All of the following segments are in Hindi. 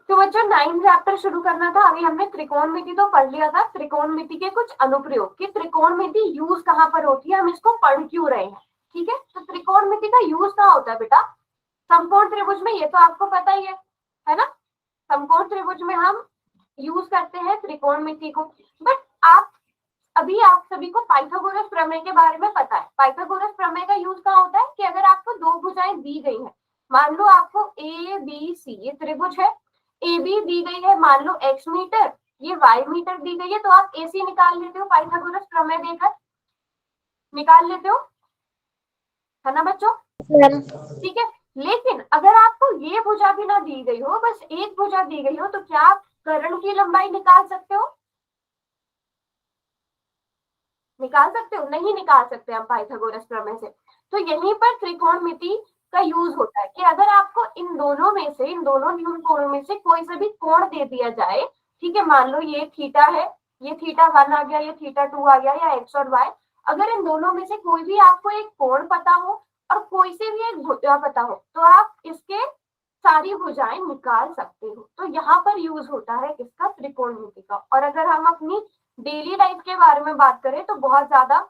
तो बच्चों 9 चैप्टर शुरू करना था। अभी हमने त्रिकोणमिति तो पढ़ लिया था, त्रिकोणमिति के कुछ अनुप्रयोग कि त्रिकोणमिति यूज कहाँ पर होती है, हम इसको पढ़ क्यों रहे हैं। ठीक है, तो त्रिकोणमिति का यूज कहाँ होता है बेटा? समकोण त्रिभुज में, ये तो आपको पता ही है ना। समकोण त्रिभुज में हम यूज करते हैं त्रिकोणमिति को। बट आप सभी को पाइथागोरस प्रमेय के बारे में पता है। पाइथागोरस प्रमेय का यूज कहाँ होता है कि अगर आपको दो भुजाएं दी गई हैं, मान लो आपको ए बी सी, ये त्रिभुज है, ए बी दी गई है मान लो x मीटर, ये y मीटर दी गई है, तो आप AC निकाल लेते हो, पाइथागोरस प्रमेय देकर निकाल लेते हो, है ना बच्चों? ठीक है, लेकिन अगर आपको ये भुजा भी ना दी गई हो, बस एक भुजा दी गई हो, तो क्या आप कर्ण की लंबाई निकाल सकते हो? निकाल सकते हो? नहीं निकाल सकते हम पाइथागोरस प्रमेय से। तो यहीं पर त्रिकोणमिति का यूज होता है कि अगर आपको इन दोनों न्यून कोणों में से कोई से भी कोण दे दिया जाए, ठीक है, मान लो ये थीटा है, ये थीटा 1 आ गया, ये थीटा 2 आ गया, या एक्स और वाई, अगर इन दोनों में से कोई भी आपको एक कोण पता हो और कोई से भी एक भुजा पता हो, तो आप इसके सारी भुजाएं निकाल सकते हो। तो यहाँ पर यूज होता है किसका? त्रिकोणमिति का। और अगर हम अपनी डेली लाइफ के बारे में बात करें तो बहुत ज्यादा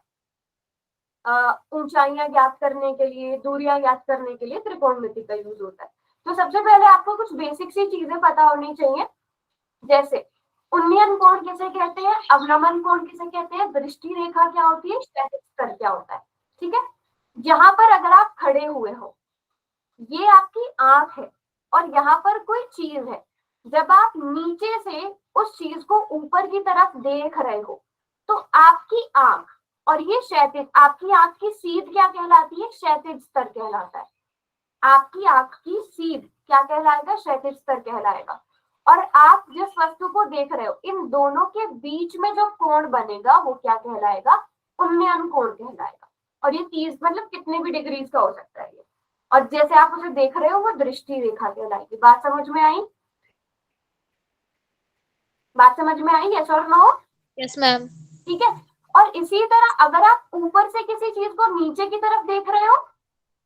ऊंचाइयां ज्ञात करने के लिए, दूरियां ज्ञात करने के लिए त्रिकोणमिति का यूज होता है। तो सबसे पहले आपको कुछ बेसिक सी चीजें पता होनी चाहिए, जैसे उन्नयन कोण किसे कहते हैं, अवनमन कोण किसे कहते हैं, दृष्टि रेखा क्या होती है, क्षैतिज स्तर क्या होता है। ठीक है, यहाँ पर अगर आप खड़े हुए हो, ये आपकी आंख है और यहाँ पर कोई चीज है, जब आप नीचे से उस चीज को ऊपर की तरफ देख रहे हो, तो आपकी आंख और ये क्षैतिज, आपकी आंख की सीध क्या कहलाती है? क्षैतिज स्तर कहलाता है। आपकी आंख की सीध क्या कहलाएगा? क्षैतिज स्तर कहलाएगा। और आप जिस वस्तु को देख रहे हो, इन दोनों के बीच में जो कोण बनेगा वो क्या कहलाएगा? उन्नयन कोण कहलाएगा। और ये 30 मतलब कितने भी डिग्रीज का हो सकता है ये। और जैसे आप उसे देख रहे हो वो दृष्टि रेखा कहलाएगी। बात समझ में आई? बात समझ में आई? यस और नो? Yes ma'am. ठीक है, और इसी तरह अगर आप ऊपर से किसी चीज को नीचे की तरफ देख रहे हो,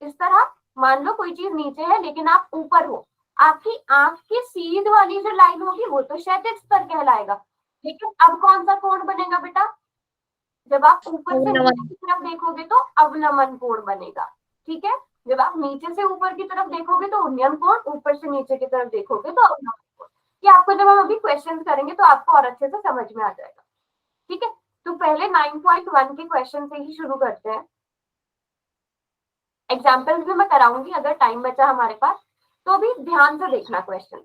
इस तरह मान लो कोई चीज नीचे है लेकिन आप ऊपर हो, आपकी आंख की सीध वाली जो लाइन होगी वो तो क्षैतिज स्तर कहलाएगा। लेकिन अब कौन सा कोण बनेगा बेटा? जब आप ऊपर से नीचे की तरफ देखोगे तो अवनमन कोण बनेगा। ठीक है, जब आप नीचे से ऊपर की तरफ देखोगे तो उन्नयन कोण, ऊपर से नीचे की तरफ देखोगे तो अवनमन कोण। ये आपको जब हम अभी क्वेश्चन करेंगे तो आपको और अच्छे से समझ में आ जाएगा। ठीक है, तो पहले 9.1 के क्वेश्चन से ही शुरू करते हैं। एग्जाम्पल्स भी मैं कराऊंगी अगर टाइम बचा हमारे पास, तो अभी ध्यान से देखना क्वेश्चन।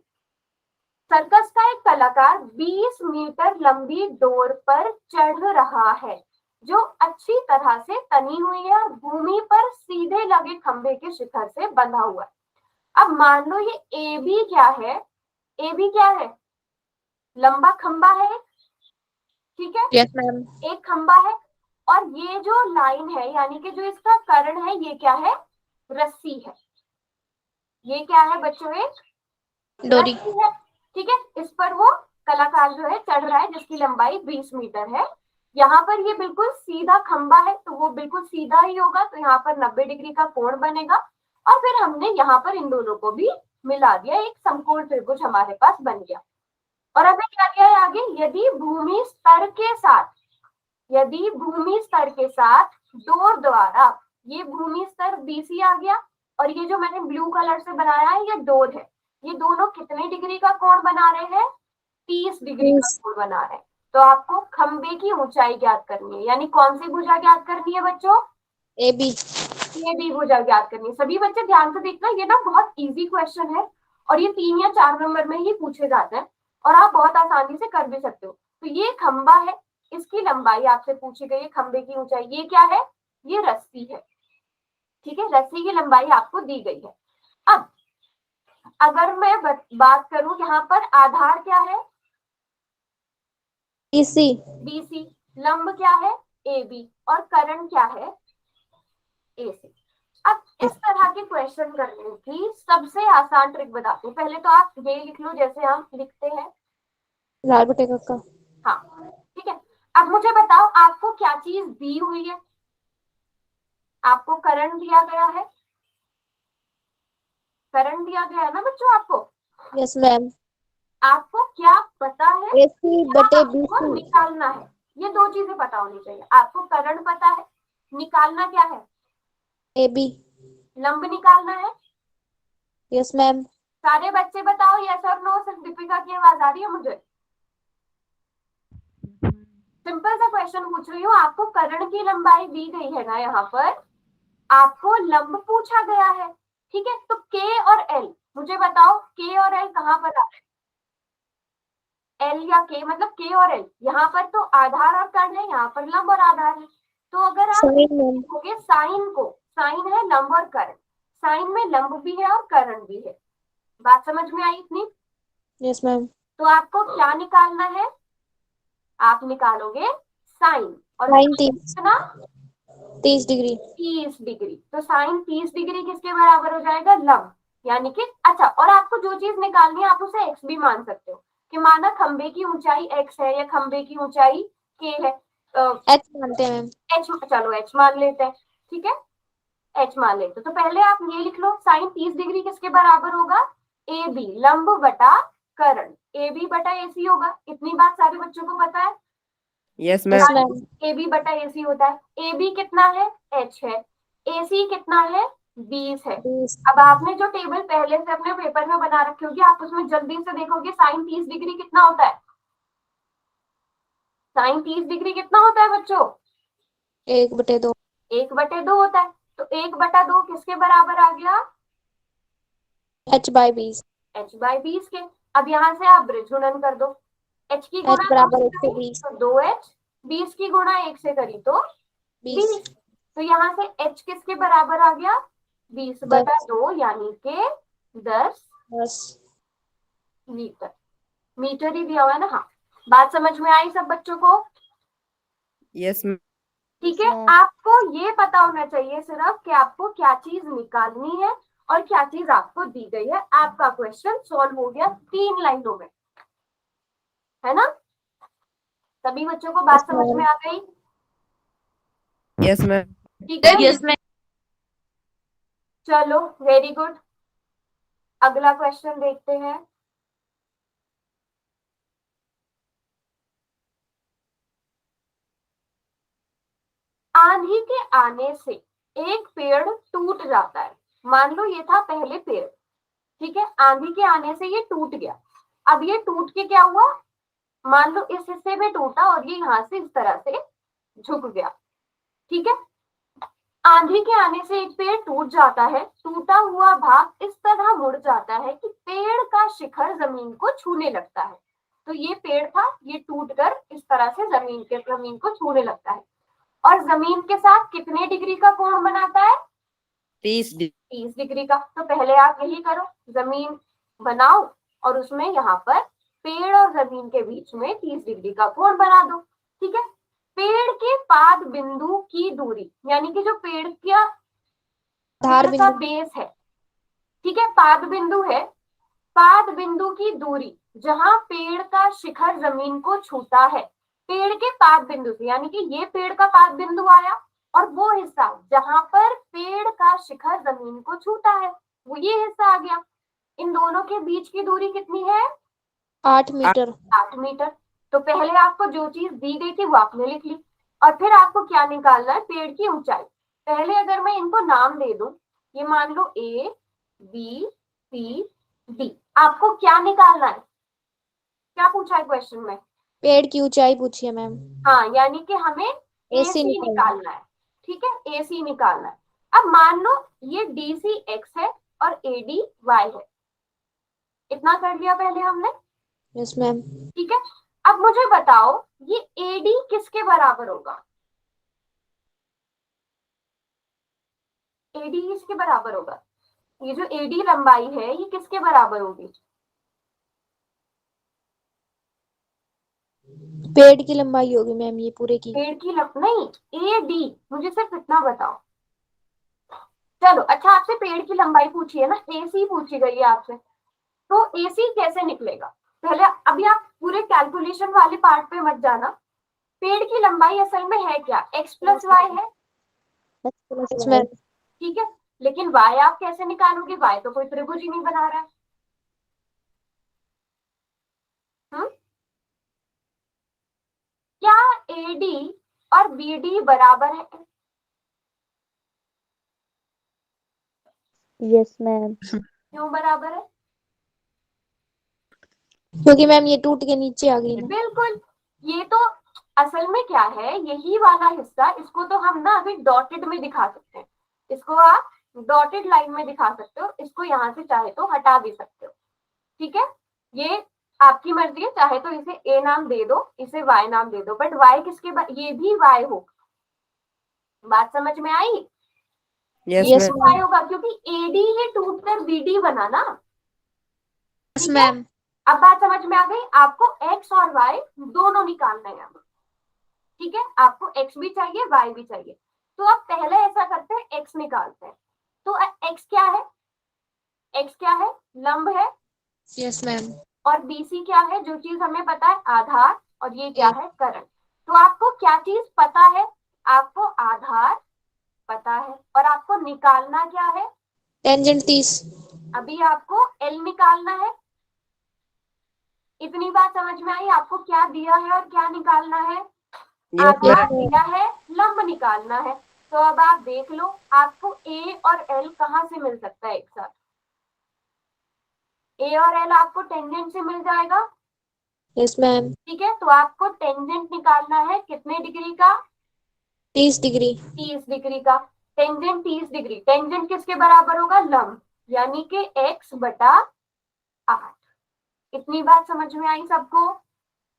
सर्कस का एक कलाकार 20 मीटर लंबी डोर पर चढ़ रहा है जो अच्छी तरह से तनी हुई है और भूमि पर सीधे लगे खंभे के शिखर से बंधा हुआ है। अब मान लो ये ए बी क्या है? ए बी क्या है? लंबा खंबा है, ठीक है। Yes ma'am. एक खंबा है और ये जो लाइन है यानी कि जो इसका कर्ण है ये क्या है? रस्सी है। ये क्या है बच्चों? एक डोरी। रस्सी है। ठीक है, इस पर वो कलाकार जो है चढ़ रहा है जिसकी लंबाई 20 मीटर है। यहाँ पर ये बिल्कुल सीधा खंबा है तो वो बिल्कुल सीधा ही होगा, तो यहाँ पर 90 डिग्री का कोण बनेगा। और फिर हमने यहाँ पर इन दोनों को भी मिला दिया, एक समकोण त्रिभुज हमारे पास बन गया। और हमें क्या किया है आगे? यदि भूमि स्तर के साथ डोर द्वारा, ये भूमि स्तर BC आ गया और ये जो मैंने ब्लू कलर से बनाया है ये डोर है, ये दोनों कितने डिग्री का कोण बना रहे हैं? 30 डिग्री का कोण बना रहे हैं। तो आपको खंबे की ऊंचाई ज्ञात करनी है, यानी कौन सी भुजा ज्ञात करनी है बच्चों? A B. ये भी भुजा ज्ञात करनी है। सभी बच्चे ध्यान से देखना, ये ना बहुत इजी क्वेश्चन है और ये 3 या 4 नंबर में ही पूछे जाते हैं और आप बहुत आसानी से कर भी सकते हो। तो ये खंबा है, इसकी लंबाई आपसे पूछी गई है, खंबे की ऊंचाई, ये क्या है? ये रस्सी है। ठीक है, रस्सी की लंबाई आपको दी गई है। अब अगर मैं बात करूं यहाँ पर आधार क्या है? BC। BC। लंब क्या है? AB। और कर्ण क्या है? AC। अब इस तरह के क्वेश्चन करने की सबसे आसान ट्रिक बताते हैं। पहले तो आप ये लिख लो जैसे हम लिखते हैं। लाल बटेगा का। हाँ, ठीक है। अब मुझे बताओ आपको क्या चीज दी हुई है? आपको कर्ण दिया गया है, करंट दिया गया है ना बच्चों आपको, यस मैम। आपको क्या पता है, AC क्या बटे आपको BC। निकालना है, ये दो चीजें पता होनी चाहिए। आपको करंट पता है, निकालना क्या है, AB। लंब निकालना है। Yes ma'am. सारे बच्चे बताओ यस और नो, सिर्फ दीपिका की आवाज आ रही है मुझे। सिंपल सा क्वेश्चन पूछ रही हूँ, आपको कर्ण की लंबाई दी गई है ना यहाँ पर, आपको लंब पूछा गया है, ठीक है। तो के और एल, मुझे बताओ के और एल कहाँ पर आ रहे हैं, एल या के, मतलब के और एल, यहाँ पर तो आधार और कर्ण है, यहाँ पर लंब और आधार है। तो अगर आप साइन मैम। देखोगे साइन को, साइन है लंब और कर्ण, साइन में लंब भी है और कर्ण भी है। बात समझ में आई इतनी? Yes ma'am. तो आपको क्या निकालना है, आप निकालोगे साइन, और साइन साइन 30 कितना, 30 डिग्री। 30 डिग्री। तो साइन 30 डिग्री किसके बराबर हो जाएगा, लंब, यानी कि अच्छा। और आपको जो चीज निकालनी है आप उसे एक्स भी मान सकते हो, कि माना खंबे की ऊंचाई एक्स है या खंबे की ऊंचाई के है, H मानते हैं मैम। एच, चलो एच मान लेते हैं, ठीक है, एच मान लेते हैं। तो पहले आप ये लिख लो, साइन 30 डिग्री किसके बराबर होगा, ए बी, लंब बटा कर्ण, ए बी बटा ए सी होगा। इतनी बात सारे बच्चों को पता है, yes yes ma'am. Ma'am. A B बटा ए सी होता है। ए बी कितना है, एच है, ए सी कितना है, 20 है। 20। अब आपने जो टेबल पहले से अपने पेपर में बना रखी होगी, आप उसमें जल्दी से देखोगे साइन 30 डिग्री कितना होता है, साइन 30 डिग्री कितना होता है बच्चों, 1/2। 1/2 होता है। तो 1/2 किसके बराबर आ गया, H/20। एच बाई 20 के। अब यहाँ से आप ब्रिज गुणन कर दो, एच की H गुणा 2 बराबर से करी 120। तो 2h, 20 की गुणा 1 से करी तो 20। 20। तो यहाँ से h किसके बराबर आ गया, 20/2, यानी के 10 10। मीटर। मीटर ही दिया हुआ है ना, हाँ। बात समझ में आई सब बच्चों को? Yes ma'am. ठीक है, आपको ये पता होना चाहिए सिर्फ कि आपको क्या चीज निकालनी है और क्या चीज आपको दी गई है। आपका क्वेश्चन सॉल्व हो गया 3 लाइनों में, है ना? सभी बच्चों को बात समझ में आ गई? Yes ma'am. ठीक है, यस मैम। चलो वेरी गुड। अगला क्वेश्चन देखते हैं। आंधी के आने से एक पेड़ टूट जाता है, मान लो ये था पहले पेड़, ठीक है, आंधी के आने से ये टूट गया। अब ये टूट के क्या हुआ, मान लो इस हिस्से में टूटा और ये यहां से इस तरह से झुक गया, ठीक है। आंधी के आने से एक पेड़ टूट जाता है, टूटा हुआ भाग इस तरह मुड़ जाता है कि पेड़ का शिखर जमीन को छूने लगता है। तो ये पेड़ था, ये टूटकर इस तरह से जमीन को छूने लगता है, और जमीन के साथ कितने डिग्री का कोण बनाता है, 30 30 डिग्री का। तो पहले आप यही करो, जमीन बनाओ और उसमें यहाँ पर पेड़ और जमीन के बीच में 30 डिग्री का कोण बना दो, ठीक है। पेड़ के पाद बिंदु की दूरी, यानी कि जो पेड़ का धार पेड़ का बिंदु। बेस है, ठीक है, पाद बिंदु है, पाद बिंदु की दूरी जहां पेड़ का शिखर जमीन को छूता है, पेड़ के पाद बिंदु से, यानी कि ये पेड़ का पाद बिंदु आया और वो हिस्सा जहां पर पेड़ का शिखर जमीन को छूता है वो ये हिस्सा आ गया। इन दोनों के बीच की दूरी कितनी है, 8 मीटर। 8 मीटर। तो पहले आपको जो चीज दी गई थी वो आपने लिख ली, और फिर आपको क्या निकालना है, पेड़ की ऊंचाई। पहले अगर मैं इनको नाम दे दूं, ये मान लो ए बी सी डी, आपको क्या निकालना है, क्या पूछा है क्वेश्चन में, पेड़ की ऊंचाई पूछिए मैम। हाँ, यानी कि हमें AC AC निकालना। निकालना है, ठीक है, AC निकालना है। अब मान लो ये DC x है और AD y है, इतना कर लिया पहले हमने, यस मैम। ठीक है। अब मुझे बताओ ये AD किसके बराबर होगा, AD किसके बराबर होगा, ये जो AD लंबाई है ये किसके बराबर होगी, पेड़ की लंबाई होगी मैम ये पूरे की। पेड़ की नहीं, AD, मुझे सिर्फ इतना बताओ। चलो अच्छा, आपसे पेड़ की लंबाई पूछी है ना, AC पूछी गई है आपसे, तो AC कैसे निकलेगा, पहले अभी आप पूरे कैलकुलेशन वाले पार्ट पे मत जाना। पेड़ की लंबाई असल में है क्या, x प्लस वाई है, यस मैम। ठीक है। लेकिन y आप कैसे निकालोगे, y तो कोई त्रिभुज ही नहीं बना रहा है। क्या AD और BD बराबर है? Yes ma'am. क्यों बराबर है? क्योंकि मैम ये टूट के नीचे आ गई ना। बिल्कुल, ये तो असल में क्या है, यही वाला हिस्सा, इसको तो हम ना अभी डॉटेड में दिखा सकते हैं, इसको आप डॉटेड लाइन में दिखा सकते हो, इसको यहाँ से चाहे तो हटा भी सकते हो, ठीक है। ये आपकी मर्जी है, चाहे तो इसे ए नाम दे दो, इसे वाई नाम दे दो, बट वाई ये भी वाई होगा। बात समझ में आई? Yes yes ma'am. वाई होगा क्योंकि एडी ही टूट कर बीडी बना ना। यस ठीक है, मैम। अब बात समझ में आ गई। आपको एक्स और वाई दोनों निकालना है यहाँ, ठीक है। आपको एक्स भी चाहिए, वाई भी चाहिए। तो अब पहले ऐसा करते हैं, एक्स निकालते हैं। तो एक्स क्या है? एक्स क्या है? लंब है। Yes ma'am. और बीसी क्या है? जो चीज हमें पता है, आधार। और ये क्या एक। है? करंट। तो आपको क्या चीज पता है? आपको आधार पता है, और आपको निकालना क्या है? टेंजेंट 30। अभी आपको एल निकालना है। इतनी बात समझ में आई? आपको क्या दिया है और क्या निकालना है? यस आधार मैम। दिया है, लंब निकालना है। तो अब आप देख लो, आपको ए और एल कहाँ से मिल सकता है एक साथ? ए और एल आपको टेंजेंट से मिल जाएगा, यस मैम। ठीक है। तो आपको टेंजेंट निकालना है कितने डिग्री का? 30 डिग्री। 30 डिग्री का। टेंजेंट 30 डिग्री, टेंजेंट किसके बराबर होगा? लंब, यानी कि x बटा 8। इतनी बात समझ में आई सबको?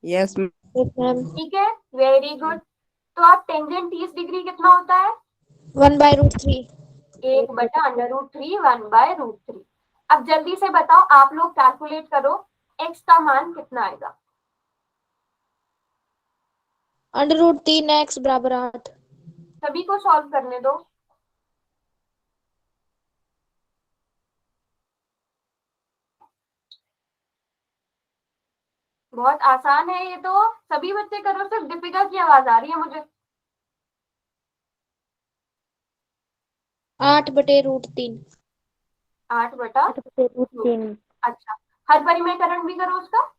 Yes ma'am. Yes ma'am. ठीक है, वेरी गुड। तो अब टेंजेंट 30 डिग्री कितना होता है? 1/√3। 1/√3, 1/√3। अब जल्दी से बताओ, आप लोग कैलकुलेट करो, x का मान कितना आएगा? √3 x बराबर 8। सभी को सॉल्व करने दो। बहुत आसान है ये तो, सभी बच्चे करो, सिर्फ दीपिका की आवाज आ रही है मुझे। 8/√3। 8/√3। अच्छा, हर परिमेयकरण भी करो उसका।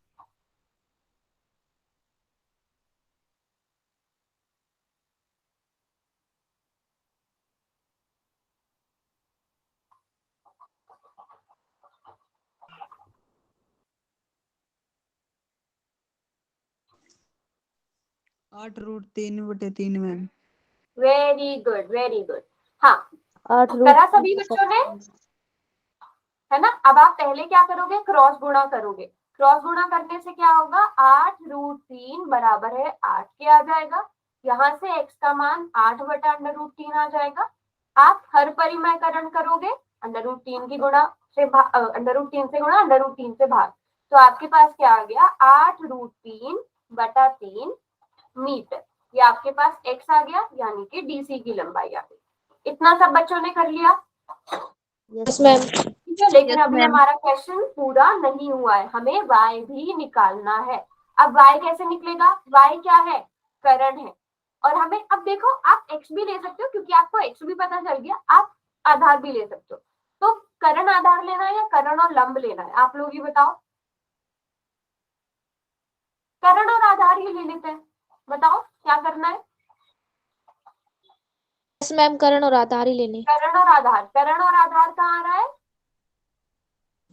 आठ root 3/3 ma'am. Very good, very good. हाँ, 8 करा सभी बच्चों ने, है ना। अब आप पहले क्या करोगे? क्रॉस गुणा करोगे। क्रॉस गुणा करने से क्या होगा? 8√3 बराबर है 8 के आ जाएगा। यहाँ से x का मान 8/√3 आ जाएगा। आप हर परिमेयकरण करोगे, √3 की गुणा से √3 से गुणा, √3 से भाग। तो आपके पास क्या आ गया? 8√3/3 मीटर। ये आपके पास x आ गया, यानी कि डीसी की लंबाई आ गई। इतना सब बच्चों ने कर लिया, यस मैम। ठीक है। लेकिन Yes, अभी ma'am. हमारा क्वेश्चन पूरा नहीं हुआ है, हमें y भी निकालना है। अब y कैसे निकलेगा? y क्या है? करण है। और हमें अब देखो, आप x भी ले सकते हो, क्योंकि आपको x भी पता चल गया, आप आधार भी ले सकते हो। तो करण आधार लेना है या करण और लंब लेना है? आप लोग ही बताओ। करण और आधार ही ले लेते हैं, बताओ क्या करना है? यस मैम, करण और आधार ही लेने। करण और आधार, करण और आधार कहाँ आ रहा है?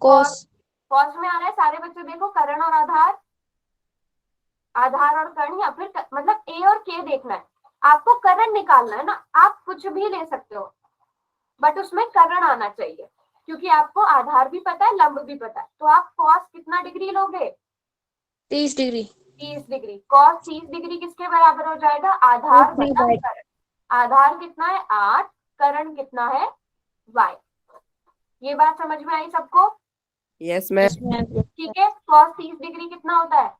कॉस। कॉस में आ रहा है। सारे बच्चे देखो, करण और आधार, आधार और कर्ण, या फिर मतलब ए और के देखना है। आपको करण निकालना है ना, आप कुछ भी ले सकते हो, बट उसमें करण आना चाहिए, क्योंकि आपको आधार भी पता है, लंब भी पता है। तो आप कॉस कितना डिग्री लोगे? 30 डिग्री। 30 डिग्री। कॉस 30 डिग्री किसके बराबर हो जाएगा? आधार √3 बटा बाय। करण। आधार कितना है? 8। करण कितना है? y। ये बात समझ में आई सबको? Yes yes ma'am. मैम। ठीक है। कॉस 30 डिग्री कितना होता है?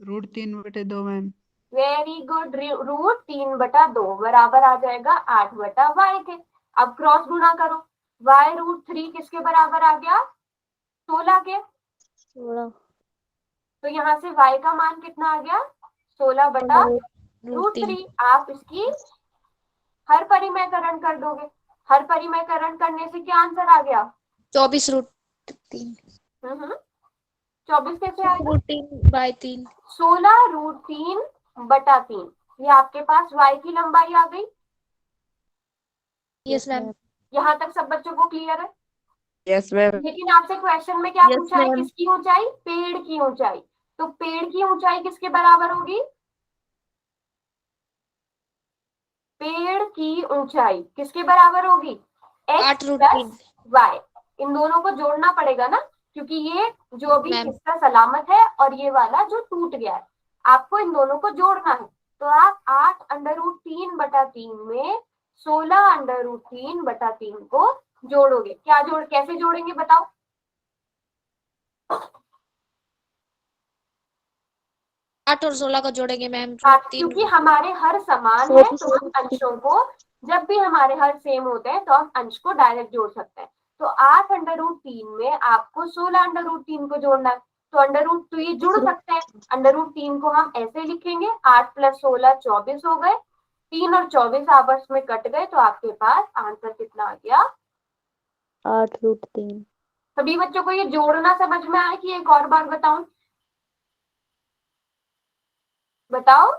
√3/2 मैम। Very good. √3/2 बराबर आ जाएगा 8/y के। अब क्रॉस गुणा करो, y√3 किसके बराबर आ गया? 16 के। 16 तो यहाँ से y का मान कितना आ गया? 16/√3। √3। आप इसकी हर परिमेयकरण कर दोगे। हर परिमेयकरण करने से क्या आंसर आ गया? 24√3 24 कैसे आएगा? √3/3 16√3/3। ये आपके पास y की लंबाई आ गई। Yes ma'am. यहाँ तक सब बच्चों को क्लियर है? Yes, ma'am. लेकिन आपसे क्वेश्चन में क्या Yes, पूछा है? ma'am. किसकी ऊंचाई? पेड़ की ऊंचाई। तो पेड़ की ऊंचाई किसके बराबर होगी? पेड़ की ऊंचाई किसके बराबर होगी? x 8√3 plus y। इन दोनों को जोड़ना पड़ेगा ना, क्योंकि ये जो भी मैम। इसका सलामत है और ये वाला जो टूट गया है, आपको इन दोनों को जोड़ना है। तो आप 8√3/3 में 16√3/3 को जोड़ोगे। कैसे जोड़ेंगे बताओ? 8 और 16 को जोड़ेंगे मैम। क्योंकि हमारे हर समान है तो हम अंशों को, जब भी हमारे हर सेम होते हैं तो हम अंश को डायरेक्ट जोड़ सकते हैं। तो 8√3 में आपको 16√3 को जोड़ना है। तो √3 जुड़ सकते हैं। √3 को हम ऐसे लिखेंगे, 8 + 16 24 हो गए। 3 और 24 आपस में कट गए, तो आपके पास आंसर कितना आ गया? 8√3। सभी बच्चों को ये जोड़ना समझ में आया कि एक और बार बताऊं? बताओ।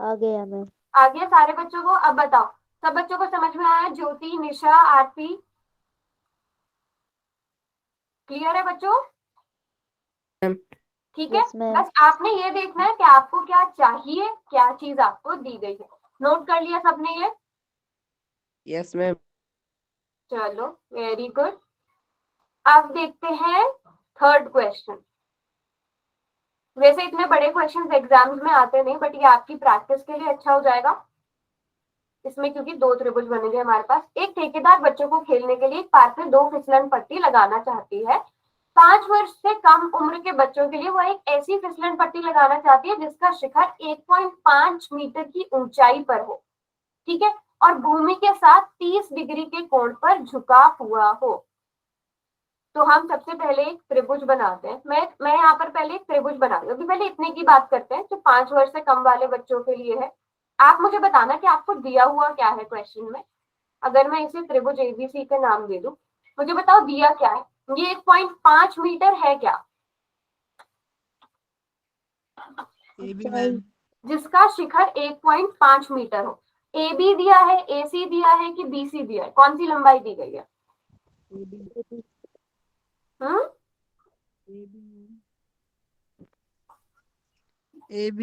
आ गया मैम। आ गया सारे बच्चों को? अब बताओ, सब बच्चों को समझ में आया? ज्योति, निशा, आरती, क्लियर है बच्चों? ठीक है। Yes, ma'am. बस आपने ये देखना है कि आपको क्या चाहिए, क्या चीज आपको दी गई है। नोट कर लिया सबने ये? Yes, ma'am. चलो, वेरी गुड। अब देखते हैं थर्ड क्वेश्चन। वैसे इतने बड़े क्वेश्चंस एग्जाम्स में आते नहीं, बट ये आपकी प्रैक्टिस के लिए अच्छा हो जाएगा इसमें, क्योंकि 2 त्रिभुज बनेंगे हमारे पास। एक ठेकेदार बच्चों को खेलने के लिए एक पार्क में 2 फिसलन पट्टी लगाना चाहती है। 5 वर्ष से कम उम्र के बच्चों के लिए वो एक ऐसी फिसलन पट्टी लगाना चाहती है जिसका शिखर 1.5 मीटर की ऊंचाई पर हो, ठीक है, और भूमि के साथ 30 डिग्री के कोण पर झुका हुआ हो। तो हम सबसे पहले एक त्रिभुज बनाते हैं। मैं यहाँ पर पहले एक त्रिभुज बना रही हूँ। अभी पहले इतने की बात करते हैं जो 5 वर्ष से कम वाले बच्चों के लिए है। आप मुझे बताना कि आपको दिया हुआ क्या है क्वेश्चन में। अगर मैं इसे त्रिभुज एबीसी का नाम दे दूं, मुझे बताओ दिया क्या है? ये 1.5 मीटर है क्या? AB ma'am. जिसका शिखर 1.5 मीटर हो। ए बी दिया है, AC दिया है कि BC दिया है? कौन सी लंबाई दी गई है? AB।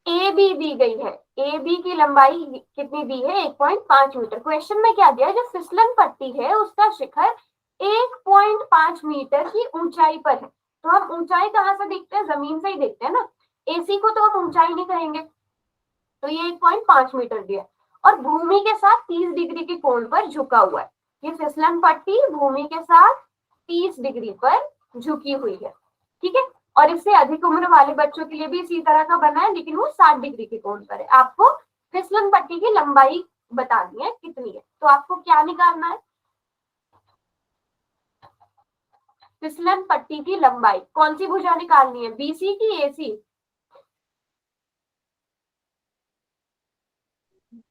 ए बी दी गई है। ए बी की लंबाई कितनी दी है? 1.5 मीटर। क्वेश्चन में क्या दिया है? जो फिसलन पट्टी है उसका शिखर 1.5 मीटर की ऊंचाई पर है। तो हम ऊंचाई कहाँ से देखते हैं? जमीन से ही देखते हैं ना। एसी को तो हम ऊंचाई नहीं कहेंगे। तो ये 1.5 मीटर दिया और भूमि के साथ 30 डिग्री के कोण पर झुका हुआ है। ये फिसलन पट्टी भूमि के साथ 30 डिग्री पर झुकी हुई है, ठीक है। और इससे अधिक उम्र वाले बच्चों के लिए भी इसी तरह का बना है, लेकिन वो 60 डिग्री के कोण पर है। आपको फिसलन पट्टी की लंबाई बतानी है कितनी है। तो आपको क्या निकालना है? फिसलन पट्टी की लंबाई। कौन सी भुजा निकालनी है? बीसी की एसी?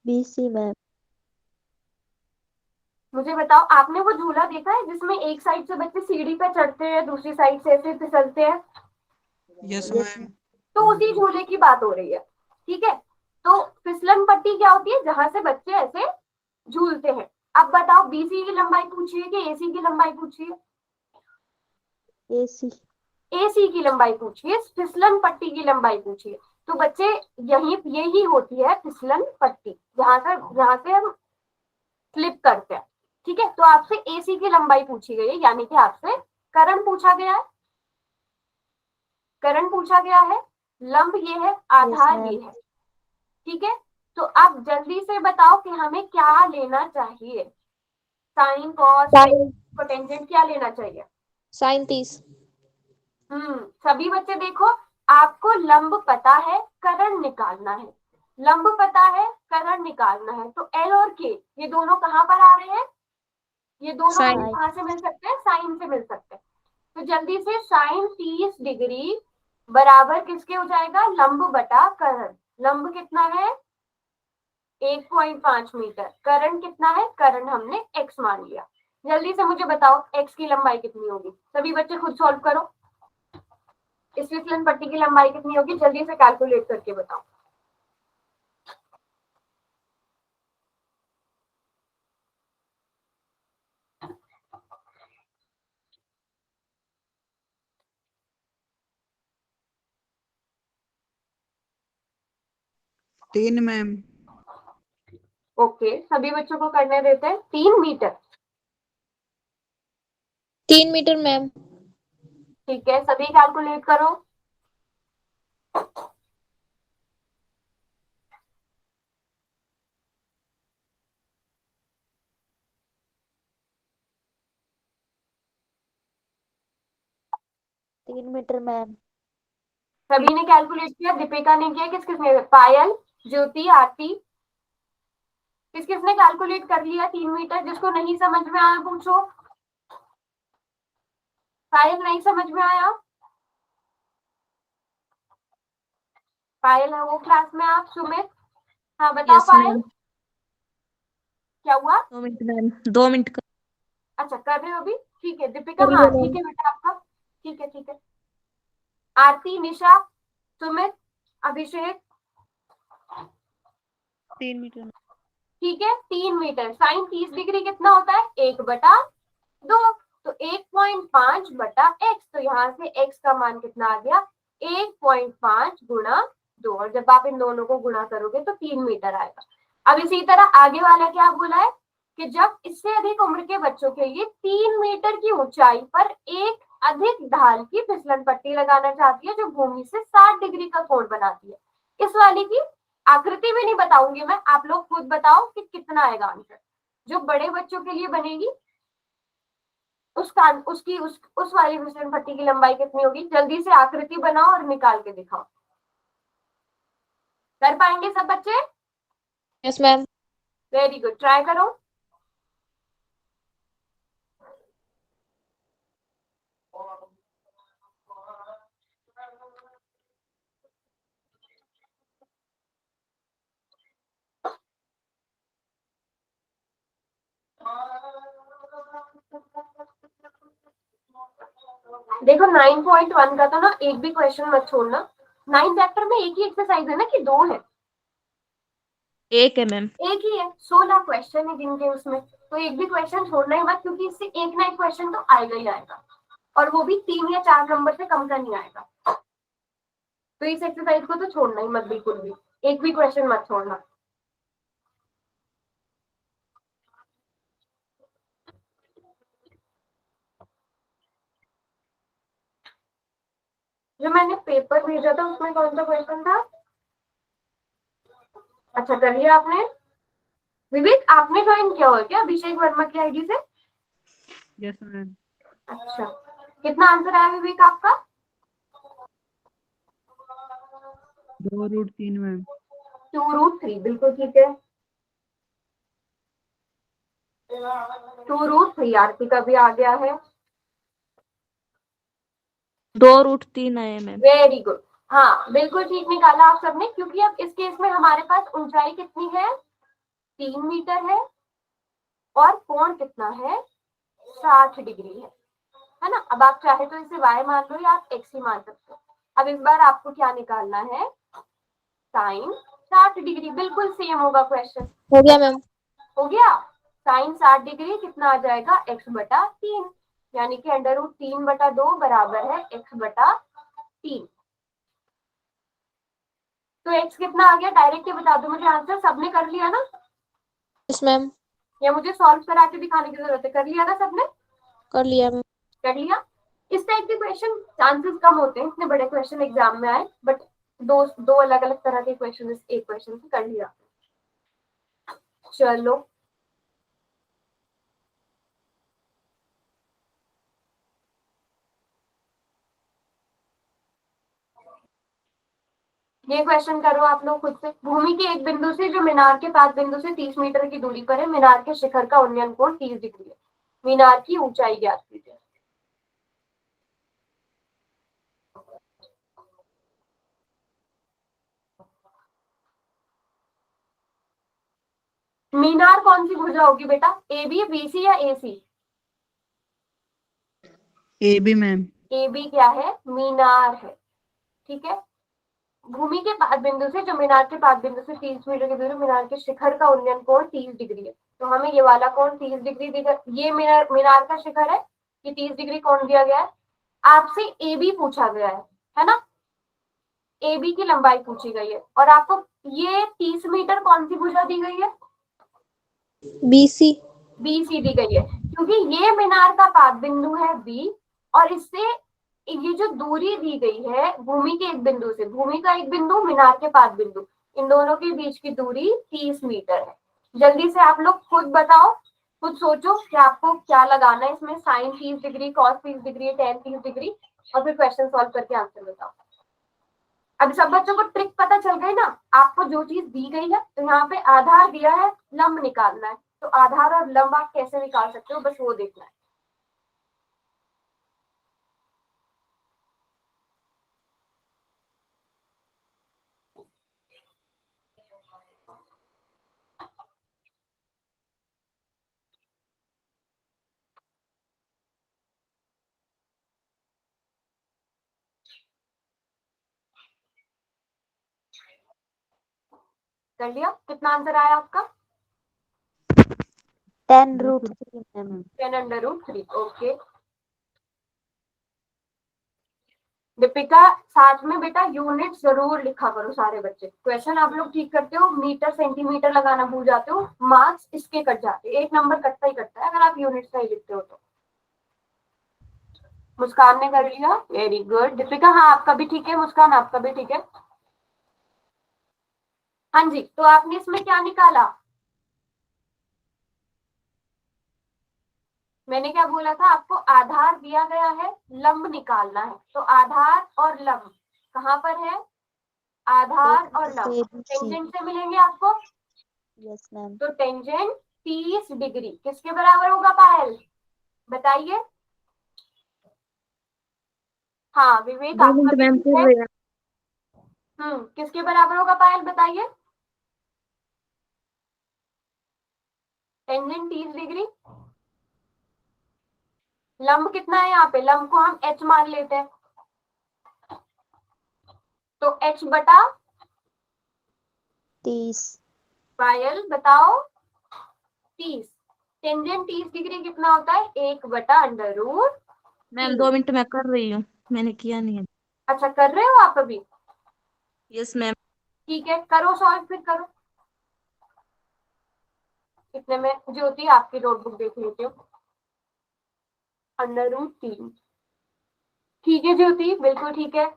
BC ma'am. मुझे बताओ, आपने वो झूला देखा है जिसमें एक साइड से बच्चे सीढ़ी पे चढ़ते हैं, दूसरी साइड से ऐसे फिसलते हैं? Yes Yes, ma'am. तो उसी झूले की बात हो रही है, ठीक है। तो फिसलन पट्टी क्या होती है? जहां से बच्चे ऐसे झूलते हैं। अब बताओ, बीसी की लंबाई पूछिए कि एसी की लंबाई पूछिए? AC। एसी की लंबाई पूछिए, फिसलन पट्टी की लंबाई पूछिए। तो बच्चे यही होती है फिसलन पट्टी, जहां से हम स्लिप करते हैं, ठीक है। तो आपसे एसी की लंबाई पूछी गई है, यानी कि आपसे करण पूछा गया है। करण पूछा गया है, लंब ये है, आधार ma'am. ये है, ठीक है। तो आप जल्दी से बताओ कि हमें क्या लेना चाहिए? साइन, कॉस, टेंजेंट, क्या लेना चाहिए? sin 30। सभी बच्चे देखो, आपको लंब पता है, करण निकालना है। लंब पता है, करण निकालना है। तो एल और के ये दोनों कहाँ पर आ रहे हैं? ये दोनों Sin। हमें कहाँ से मिल सकते हैं? साइन से मिल सकते हैं। तो जल्दी से साइन 30 डिग्री बराबर किसके हो जाएगा? लंब बटा करण। लंब कितना है? 1.5 मीटर। करण कितना है? करण हमने x मान लिया। जल्दी से मुझे बताओ x की लंबाई कितनी होगी? सभी बच्चे खुद सॉल्व करो। इस फिसलन पट्टी की लंबाई कितनी होगी? जल्दी से कैलकुलेट करके बताओ। तीन मैम। ओके, सभी बच्चों को करने देते हैं। 3 मीटर। 3 metre ma'am. ठीक है, सभी कैलकुलेट करो। तीन मीटर मैम। सभी ने कैलकुलेट किया? दीपिका ने किया? किस किसने? पायल, ज्योति, आरती, किस किसने कैलकुलेट कर लिया 3 मीटर? जिसको नहीं समझ में आया पूछो। पायल नहीं समझ में आया? पायल है वो क्लास में? आप सुमित, हाँ बताओ यस पायल, मैम। क्या हुआ? 2 मिनट मैम, 2 मिनट का। अच्छा कर रहे हो अभी? ठीक है दीपिका, कर रही हाँ हूँ ठीक मैम। है बेटा आपका। ठीक है ठीक है। आरती, निशा, सुमित, अभिषेक, 3 मीटर। ठीक है। 3 मीटर। साइन 30 डिग्री कितना होता है? 1/2। तो 1.5 बटा x, तो यहाँ से x का मान कितना आ गया? 1.5 गुणा 2, और जब आप इन दोनों को गुणा करोगे तो 3 मीटर आएगा। अब इसी तरह आगे वाला क्या बोला है कि जब इससे अधिक उम्र के बच्चों के लिए 3 मीटर की ऊंचाई पर एक अधिक ढाल की फिसलन पट्टी लगाना चाहती है जो भूमि से 60 डिग्री का कोण बनाती है। इस वाली की आकृति भी नहीं बताऊंगी मैं, आप लोग खुद बताओ कि कितना आएगा आंसर। जो बड़े बच्चों के लिए बनेगी उस वाली फिसलन पट्टी की लंबाई कितनी होगी? जल्दी से आकृति बनाओ और निकाल के दिखाओ। कर पाएंगे सब बच्चे? Yes ma'am. Very good, try करो। देखो 9.1 का तो ना एक भी क्वेश्चन मत छोड़ना। 9 चैप्टर में एक ही एक्सरसाइज है ना कि दो है? एक है मैम। एक ही है। 16 क्वेश्चन है दिन के उसमें, तो एक भी क्वेश्चन छोड़ना ही मत, क्योंकि इससे एक ना एक क्वेश्चन तो आएगा ही आएगा, और वो भी 3 या 4 नंबर से कम का नहीं आएगा। तो इस एक्सरसाइज को तो छोड़ना ही मत, बिल्कुल भी एक भी क्वेश्चन मत छोड़ना। जो मैंने पेपर भेजा था उसमें कौन सा क्वेश्चन था? अच्छा कर लिया आपने? विवेक आपने ज्वाइन किया हुआ क्या अभिषेक वर्मा की आईडी से? Yes ma'am. अच्छा, कितना आंसर आया विवेक आपका? 2√3 मैम। 2√3, बिल्कुल ठीक है। 2√3 आरती का भी आ गया है। 2√3 आए मैम। वेरी गुड, हाँ बिल्कुल ठीक निकाला आप सबने, क्योंकि अब इस केस में हमारे पास ऊंचाई कितनी है? 3 मीटर है, और कोण कितना है? 60 डिग्री है ना? अब आप चाहे तो इसे y मान लो या आप x ही मान सकते हो। अब इस बार आपको क्या निकालना है? साइन 60 डिग्री, बिल्कुल सेम होगा क्वेश्चन। हो गया मैम। हो गया। साइन 60 डिग्री कितना आ जाएगा? x/3, यानी कि √3/2 बराबर है x/3। तो x कितना आ गया? डायरेक्ट ही बता दो मुझे आंसर। सबने कर लिया ना, यस मैम। या मुझे सॉल्व करा के दिखाने की जरूरत है? कर लिया ना सबने? कर लिया मैम। कर लिया। इस टाइप के क्वेश्चन चांसेस कम होते हैं इतने बड़े क्वेश्चन एग्जाम में आए, बट दो दो अलग अलग तरह के क्वेश्चन एक क्वेश्चन से कर लिया। चलो ये क्वेश्चन करो आप लोग खुद से। भूमि के एक बिंदु से जो मीनार के 5 बिंदु से 30 मीटर की दूरी पर है, मीनार के शिखर का उन्नयन कोण 30 डिग्री है। मीनार की ऊंचाई ज्ञात कीजिए। मीनार कौन सी भुजा होगी बेटा, ए बी, बी सी या A C? A B ma'am. A B क्या है, मीनार है। ठीक है, भूमि के पाद बिंदु से, जो मीनार के पाद बिंदु से 30 मीटर की दूरी, मीनार के शिखर का उन्नयन कोण 30 डिग्री है। तो हमें ये वाला कोण 30 डिग्री दिखा, ये मीनार का शिखर है, ये 30 डिग्री कोण दिया गया है। आपसे ए बी पूछा गया है ना, ए बी की लंबाई पूछी गई है, और आपको ये 30 मीटर कौन सी भुजा दी गई है, BC। बी सी दी गई है, क्योंकि ये मीनार का पाद बिंदु है बी, और इससे ये जो दूरी दी गई है भूमि के एक बिंदु से, भूमि का एक बिंदु, मीनार के पाद बिंदु, इन दोनों के बीच की दूरी 30 मीटर है। जल्दी से आप लोग खुद बताओ, खुद सोचो कि आपको क्या लगाना है इसमें, sine 30 degree, cos 30 degree, tan 30 degree, और फिर क्वेश्चन सॉल्व करके आंसर बताओ। अब सब बच्चों को ट्रिक पता चल गई ना, आपको जो चीज दी गई है, तो यहाँ पे आधार दिया है, लंब निकालना है, तो आधार और लंब आप कैसे निकाल सकते हो, बस वो देखना है। कर लिया, कितना आंसर आया आपका, 10√3 मैम। 10√3। ओके दीपिका, साथ में बेटा यूनिट जरूर लिखा करो सारे बच्चे, क्वेश्चन आप लोग ठीक करते हो, मीटर सेंटीमीटर लगाना भूल जाते हो, मार्क्स इसके कट जाते हैं, एक नंबर कटता ही कटता है अगर आप यूनिट सही लिखते हो तो। मुस्कान ने कर लिया, वेरी गुड। दीपिका हाँ आपका भी ठीक है, मुस्कान आपका भी ठीक है। हाँ जी, तो आपने इसमें क्या निकाला, मैंने क्या बोला था आपको, आधार दिया गया है, लंब निकालना है, तो आधार और लंब कहाँ पर है, आधार और लंब टेंजेंट से मिलेंगे आपको। Yes ma'am. तो टेंजेंट 30 डिग्री किसके बराबर होगा पायल, बताइए। हाँ विवेक आपका भी ठीक है, किसके बराबर होगा पायल बताइए, टेंजेंट 30 डिग्री, लंब कितना है यहाँ पे, लंब को हम h मान लेते हैं, तो h बटा 30। पायल बताओ 30, टेंजेंट 30 डिग्री कितना होता है, 1/√। मैम 2 मिनट में कर रही हूँ, मैंने किया नहीं है। अच्छा कर रहे हो आप अभी, यस मैम। ठीक है करो सॉल्व, फिर करो। इतने में ज्योति आपकी नोटबुक देख लेती हूँ, √3, ठीक है ज्योति बिल्कुल ठीक है।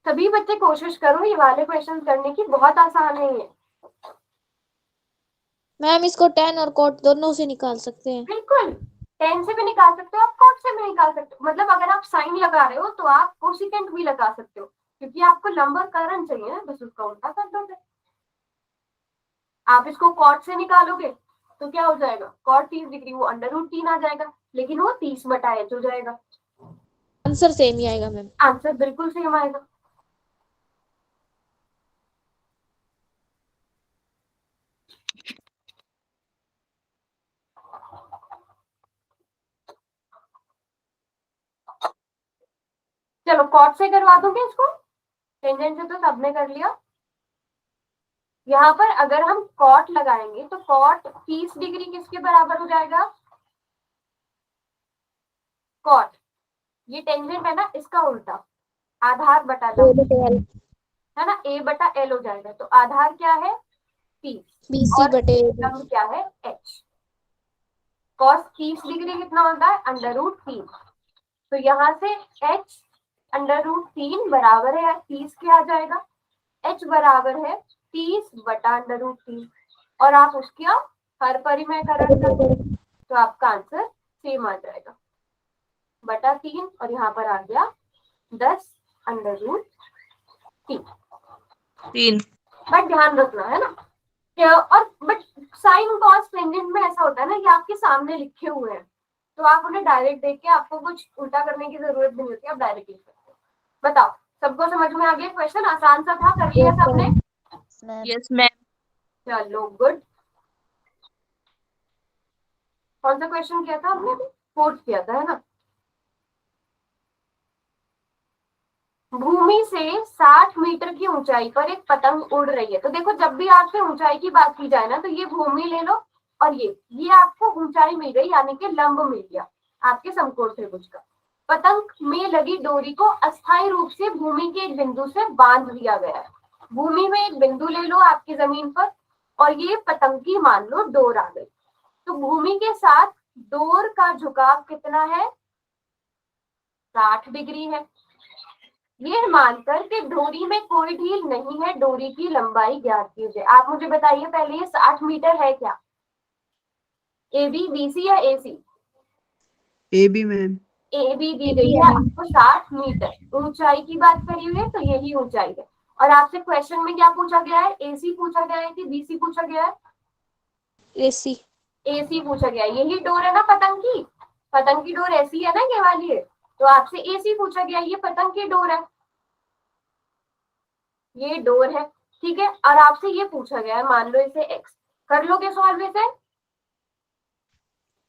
सभी बच्चे कोशिश करो ये वाले क्वेश्चन करने की, बहुत आसान है ये, मैम इसको 10 और कोट दोनों से निकाल सकते हैं। बिल्कुल 10 से भी निकाल सकते हो आप, कॉट से भी निकाल सकते हो, मतलब अगर आप साइन लगा रहे हो तो आप कोसिकेंट भी लगा सकते हो, क्योंकि आपको लंब और करण चाहिए ना, बस उसका उल्टा कर दो। आप इसको कॉट से निकालोगे तो क्या हो जाएगा, कॉट 30 डिग्री, वो √3 आ जाएगा, लेकिन वो 30/h हो जाएगा, आंसर सेम ही आएगा मैम। आंसर बिल्कुल सेम आएगा। चलो कॉट से करवा दोगे इसको, टेंजेंट से तो सबने कर लिया। यहाँ पर अगर हम कॉट लगाएंगे तो कॉट 30 डिग्री किसके बराबर हो जाएगा, कॉट, ये टेंजेंट है ना इसका उल्टा, आधार बटा लंब है ना, a/l हो जाएगा, तो आधार क्या है 30 BC और बटे लंब क्या है h। cos 30 डिग्री कितना होता है, √3, तो यहाँ से h √3 बराबर है 30 के आ जाएगा, h बराबर है 30/√3, और आप उसका हर परिमेयकरण कर दो तो आपका आंसर सेम आ जाएगा, बटा 3, और यहाँ पर आ गया 10√3। बट ध्यान रखना है ना, और बट साइन कॉस टेंजेंट में ऐसा होता है ना कि आपके सामने लिखे हुए हैं, तो आप उन्हें डायरेक्ट देख के आपको कुछ उल्टा करने की जरूरत नहीं होती, आप डायरेक्ट लिख सकते हो। बताओ सबको समझ में आ गया, क्वेश्चन आसान सा था, कर लिया सबने, यस मैम। चलो गुड। कौन सा क्वेश्चन किया था आपने? फोर्थ किया था, है ना? भूमि से 60 मीटर की ऊंचाई पर एक पतंग उड़ रही है। तो देखो, जब भी आपसे ऊंचाई की बात की जाए ना, तो ये भूमि ले लो और ये आपको ऊंचाई मिल गई, यानी कि लंब मिल गया आपके समकोण त्रिभुज का। पतंग में लगी डोरी को अस्थायी रूप से भूमि के एक बिंदु से बांध दिया गया है। भूमि में एक बिंदु ले लो आपकी जमीन पर, और ये पतंग की मान लो डोर आ गई। तो भूमि के साथ डोर का झुकाव कितना है? 60 डिग्री है। ये मानकर कि डोरी में कोई ढील नहीं है, डोरी की लंबाई ज्ञात कीजिए। आप मुझे बताइए पहले, ये 60 मीटर है क्या? ए बी, बी सी या A C? A B ma'am. A B दी गई है आपको 60 मीटर। ऊंचाई की बात करी हुई है, तो यही ऊंचाई है। और आपसे क्वेश्चन में क्या पूछा गया है? ए सी पूछा गया है कि बी सी पूछा गया है? AC। ए सी पूछा गया है। यही डोर है ना पतंग की? पतंग की डोर ऐसी है ना, ये वाली है। तो आपसे ए सी पूछा गया, ये पतंग की डोर है, ये डोर है, ठीक है। और आपसे ये पूछा गया है, मान लो इसे एक्स। कर लोगे सॉल्व इसे?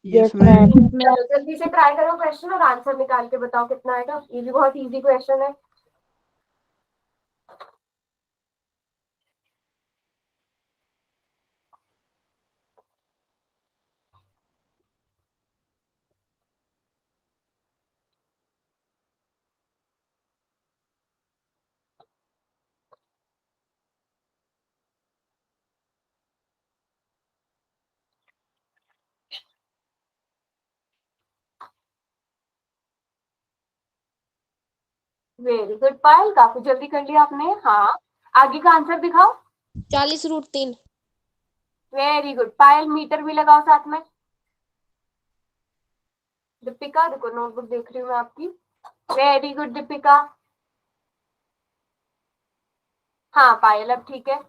Yes ma'am. चलो जल्दी से ट्राई करो क्वेश्चन और आंसर निकाल के बताओ कितना आएगा। ये भी बहुत इजी क्वेश्चन है। वेरी गुड पायल, काफी जल्दी कर लिया आपने। हाँ, आगे का आंसर दिखाओ। 40√3। वेरी गुड पायल, मीटर भी लगाओ साथ में। दीपिका, देखो नोटबुक देख रही हूँ मैं आपकी। Very good Deepika. हाँ पायल, अब ठीक है।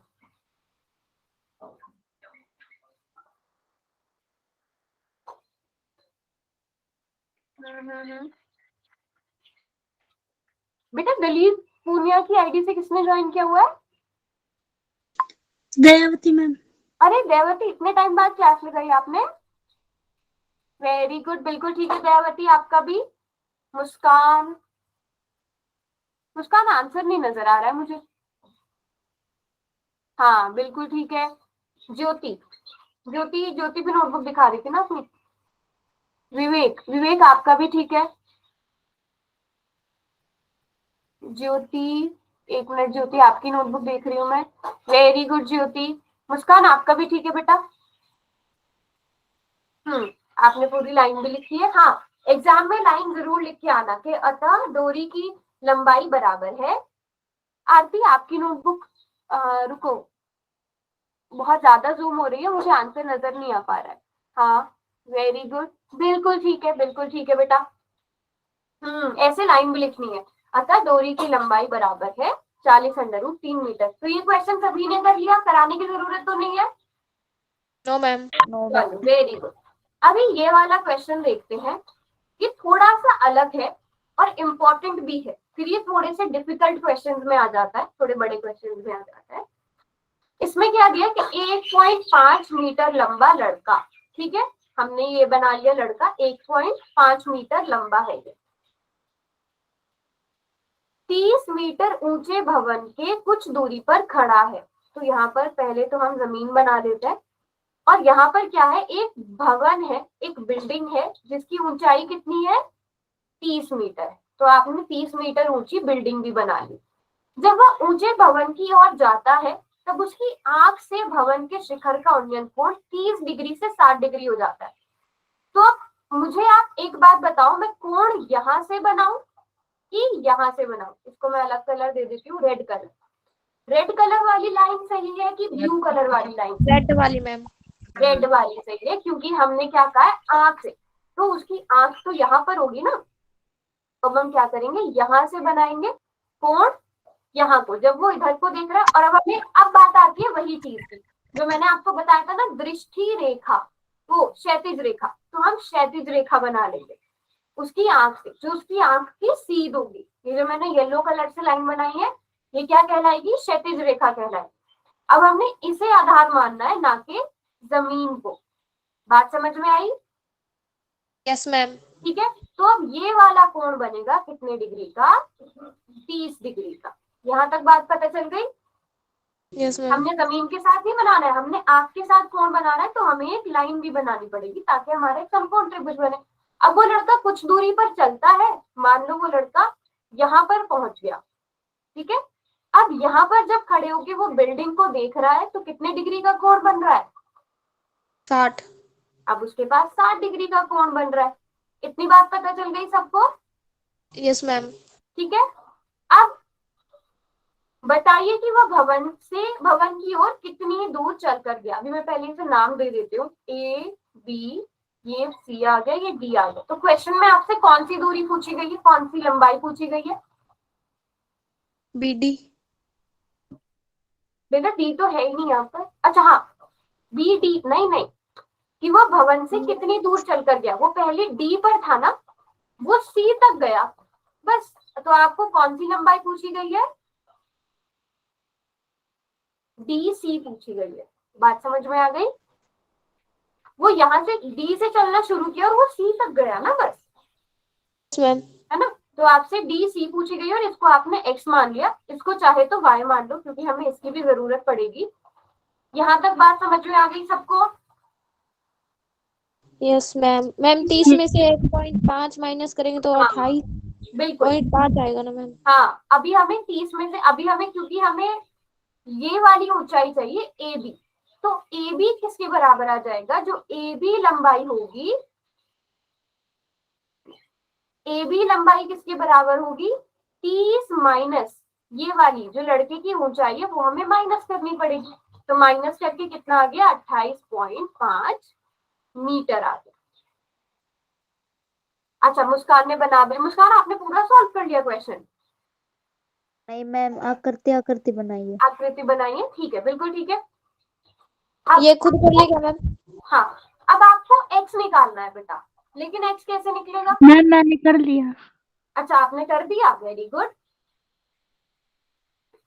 बेटा दलीप पूनिया की आईडी से किसने ज्वाइन किया हुआ है? दयावती मैम। अरे दयावती, इतने टाइम बाद क्लास लगाई आपने। वेरी गुड, बिल्कुल ठीक है दयावती, आपका भी। मुस्कान, मुस्कान आंसर नहीं नजर आ रहा है मुझे। हाँ बिल्कुल ठीक है। ज्योति, ज्योति, ज्योति भी नोटबुक दिखा रही थी ना अपनी। विवेक, विवेक आपका भी ठीक है। ज्योति, एक मिनट ज्योति, आपकी नोटबुक देख रही हूँ मैं। वेरी गुड ज्योति। मुस्कान आपका भी ठीक है बेटा। आपने पूरी लाइन भी लिखी है। हाँ, एग्जाम में लाइन जरूर लिख के आना कि अतः डोरी की लंबाई बराबर है। आरती आपकी नोटबुक, रुको, बहुत ज्यादा जूम हो रही है, मुझे आंसर नजर नहीं आ पा रहा है। हाँ वेरी गुड, बिल्कुल ठीक है, बिल्कुल ठीक है बेटा। ऐसे लाइन भी लिखनी है। अतः डोरी की लंबाई बराबर है 40√3 मीटर। तो ये क्वेश्चन सभी ने कर लिया, कराने की जरूरत तो नहीं है। No ma'am. चलो वेरी गुड। अभी ये वाला क्वेश्चन देखते हैं। ये थोड़ा सा अलग है और इम्पोर्टेंट भी है। फिर ये थोड़े से डिफिकल्ट क्वेश्चंस में आ जाता है, थोड़े बड़े क्वेश्चंस में आ जाता है। इसमें क्या दिया कि 1.5 मीटर लंबा लड़का, ठीक है, हमने ये बना लिया लड़का 1.5 मीटर लंबा है ये। 30 मीटर ऊंचे भवन के कुछ दूरी पर खड़ा है। तो यहाँ पर पहले तो हम जमीन बना देते हैं। और यहाँ पर क्या है? एक भवन है, एक बिल्डिंग है जिसकी ऊंचाई कितनी है? 30 मीटर। तो आपने 30 मीटर ऊंची बिल्डिंग भी बना ली। जब वह ऊंचे भवन की ओर जाता है, तब उसकी आंख से भवन के शिखर का उन्नयन कोण 30 डिग्री से 60 डिग्री हो जाता है। तो अब मुझे आप एक बात बताओ, मैं कोण यहां से बनाऊं कि यहां से बनाऊं? इसको मैं अलग कलर दे देती हूँ, रेड कलर। रेड कलर वाली लाइन सही है कि ब्लू कलर वाली लाइन? रेड वाली मैम। रेड वाली सही है, क्योंकि हमने क्या कहा है? आंख से। तो उसकी आंख तो यहाँ पर होगी ना। तो हम क्या करेंगे? यहां से बनाएंगे कोण यहाँ को, जब वो इधर को देख रहा है। और अब हमें अब बात आती है वही चीज की जो मैंने आपको बताया था ना, दृष्टि रेखा, वो क्षैतिज रेखा। तो हम क्षैतिज रेखा बना लेंगे उसकी आंख से, जो उसकी आंख की सीध होगी। ये जो मैंने येलो कलर से लाइन बनाई है, ये क्या कहलाएगी? क्षैतिज रेखा कहलाएगी। अब हमने इसे आधार मानना है, ना कि जमीन को। बात समझ में आई? Yes ma'am. ठीक है, तो अब ये वाला कोण बनेगा कितने डिग्री का? 30 डिग्री का। यहाँ तक बात पता चल गई? Yes ma'am. हमने जमीन के साथ नहीं बनाना है, हमने आग के साथ कोण बनाना है, तो हमें एक लाइन भी बनानी पड़ेगी ताकि हमारा एक समकोण त्रिभुज बने। अब वो लड़का कुछ दूरी पर चलता है, मान लो वो लड़का यहाँ पर पहुंच गया, ठीक है। अब यहाँ पर जब खड़े होके वो बिल्डिंग को देख रहा है तो कितने डिग्री का कोण बन रहा है? 60। अब उसके पास 60 डिग्री का कोण बन रहा है। इतनी बात पता चल गई सबको? Yes ma'am. ठीक है, अब बताइए कि वह भवन की ओर कितनी दूर चलकर गया। अभी मैं पहले इसे नाम दे देती हूँ, ए बी, ये सी आ गया, ये डी आ गया। तो क्वेश्चन में आपसे कौन सी दूरी पूछी गई है, कौन सी लंबाई पूछी गई है? BD। बेटा डी तो है ही नहीं यहाँ पर। अच्छा हाँ, बी डी नहीं नहीं, कि वह भवन से कितनी दूर चलकर गया। वो पहले डी पर था ना, वो सी तक गया बस। तो आपको कौन सी लंबाई पूछी गई है? डी सी पूछी गई है। बात समझ में आ गई? वो यहाँ से डी से चलना शुरू किया और वो सी तक गया ना बस, यस मैम। है ना। तो आपसे डी सी पूछी गई और इसको आपने एक्स मान लिया, इसको चाहे तो वाई मान लो क्योंकि हमें इसकी भी जरूरत पड़ेगी। यहाँ तक बात समझ में आ गई सबको? Yes ma'am. मैम 30 में से 1.5 माइनस करेंगे तो हाँ 28.5 आएगा ना मैम? हाँ, अभी हमें 30 में से, अभी हमें, क्योंकि हमें ये वाली ऊंचाई चाहिए ए बी, तो ए बी किसके बराबर आ जाएगा? जो ए बी लंबाई होगी, ए बी लंबाई किसके बराबर होगी? 30 माइनस ये वाली जो लड़के की ऊंचाई है वो हमें माइनस करनी पड़ेगी। तो माइनस करके कितना आ गया? 28.5 मीटर आ गया। अच्छा, मुस्कान ने बना दिया। मुस्कान आपने पूरा सॉल्व कर लिया क्वेश्चन? नहीं मैम, आकृति आकृति बनाइए। आकृति बनाई है, ठीक है, बिल्कुल ठीक है। ये खुद कर लेगा मैम? हाँ, अब आपको x निकालना है बेटा, लेकिन x कैसे निकलेगा? मैम मैंने कर लिया। अच्छा, आपने कर दिया, वेरी गुड।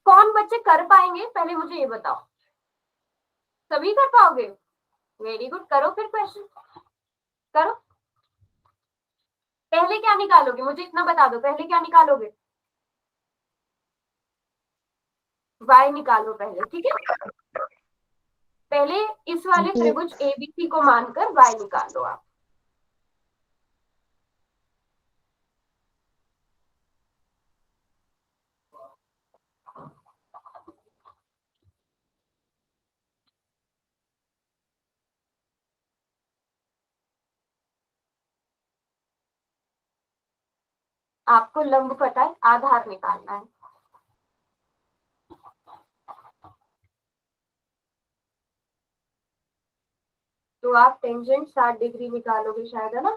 कौन बच्चे कर पाएंगे पहले मुझे ये बताओ? सभी कर पाओगे? वेरी गुड, करो फिर क्वेश्चन करो। पहले क्या निकालोगे मुझे इतना बता दो, पहले क्या निकालोगे? y निकालो पहले, ठीक है। पहले इस वाले त्रिभुज एबीसी को मानकर y निकाल लो आप। आपको लंब पता है, आधार निकालना है। तो आप टेंजेंट 60 डिग्री निकालोगे शायद, है ना?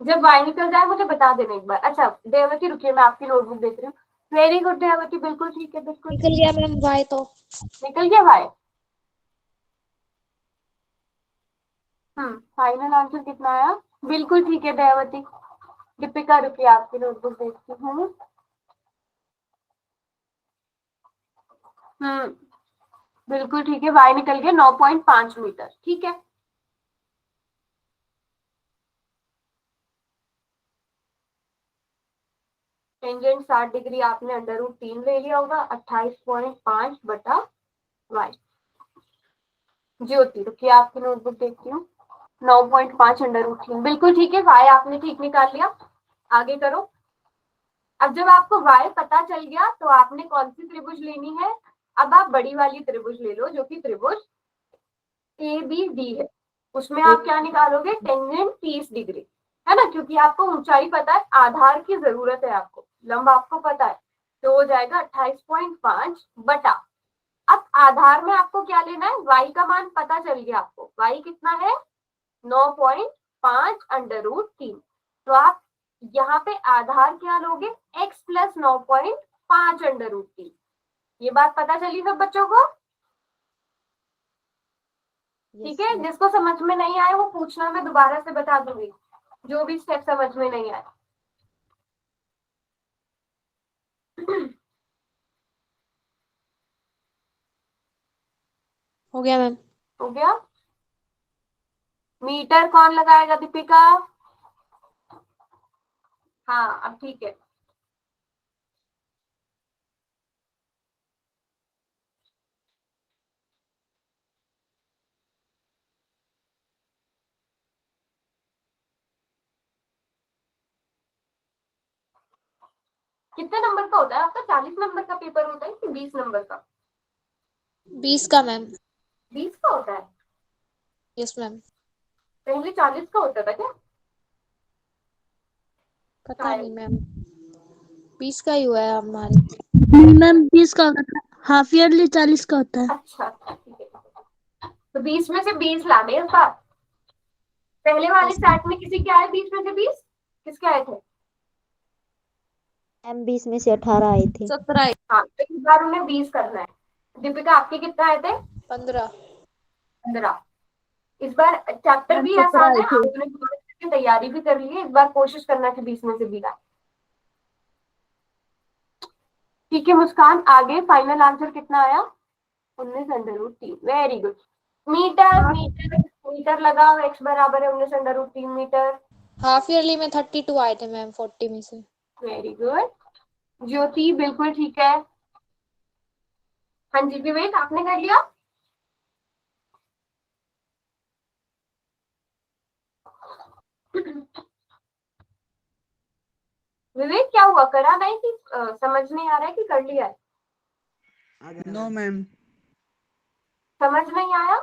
जब y निकल जाए मुझे बता देना एक बार। अच्छा देवती रुकिए, मैं आपकी नोटबुक देख रही हूँ। वेरी गुड देवती, बिल्कुल ठीक है, बिल्कुल निकल गया मैम y तो। निकल गया y। फाइनल आंसर कितना आया? बिल्कुल ठीक है देवती। दीपिका रुकिए, आपकी नोटबुक देखती हूँ। बिल्कुल ठीक है, y निकल गया 9.5 मीटर, ठीक है। टेंजेंट 60 डिग्री आपने √3 ले लिया होगा, 28.5 बटा y। ज्योति रुकिए, आपकी नोटबुक देखती हूँ। 9.5 √3, बिल्कुल ठीक है, y आपने ठीक निकाल लिया। आगे करो। अब जब आपको y पता चल गया तो आपने कौन सी त्रिभुज लेनी है? अब आप बड़ी वाली त्रिभुज ले लो जो कि त्रिभुज ABD है। उसमें आप क्या निकालोगे? टेंजेंट 30 डिग्री, है ना, क्योंकि आपको ऊंचाई पता है, आधार की जरूरत है आपको, लंब आपको पता है, तो हो जाएगा 28.5 बटा। अब आधार में आपको क्या लेना है? y का मान पता चल गया आपको, y कितना है? 9.5 √3। तो आप यहाँ पे आधार क्या लोगे, x प्लस 9.5 अंडर रूट 3। ये बात पता चली सब बच्चों को? ठीक है, जिसको समझ में नहीं आए वो पूछना, मैं दोबारा से बता दूंगी जो भी स्टेप समझ में नहीं आए। हो गया मैम। हो गया? मीटर कौन लगाएगा दीपिका? हाँ अब ठीक है। कितने नंबर का होता है आपका? 40 नंबर का पेपर होता है कि 20 नंबर का? 20 का मैम। 20 का होता है? Yes ma'am. पहले 40 का होता था क्या? पता नहीं मैम, 20 का ही हुआ है हमारे। मैम 20 का होता है, हाफ ईयरली 40 का होता है। अच्छा ठीक है, तो 20 में से 20 लाने इस बार। पहले वाले सेट में किसी के आए 20 में से 20? किसके आए थे? मैम 20 में से 18 आए थे। 17। हाँ तो इस बार उन्हें 20 करना है। दीपिका आपके कितने आए थे? 15। 15। इस बार चैप्टर भी 17 आसान आए है, थे। आपने तैयारी भी कर ली है, इस बार कोशिश करना कि 20 में से 20 आए। ठीक है मुस्कान, आगे फाइनल आंसर कितना आया? 19 under root 3। Very good. Metre metre metre लगाओ, x बराबर है 19 under root 3 metre. Half yearly में 32 आए थे मैम 40 में से। Very good. ज्योति बिल्कुल ठीक है। हाँ जी विवेक आपने कर लिया? विवेक क्या हुआ, करा नहीं कि समझ नहीं आ रहा है कि कर लिया है? No ma'am. समझ नहीं आया?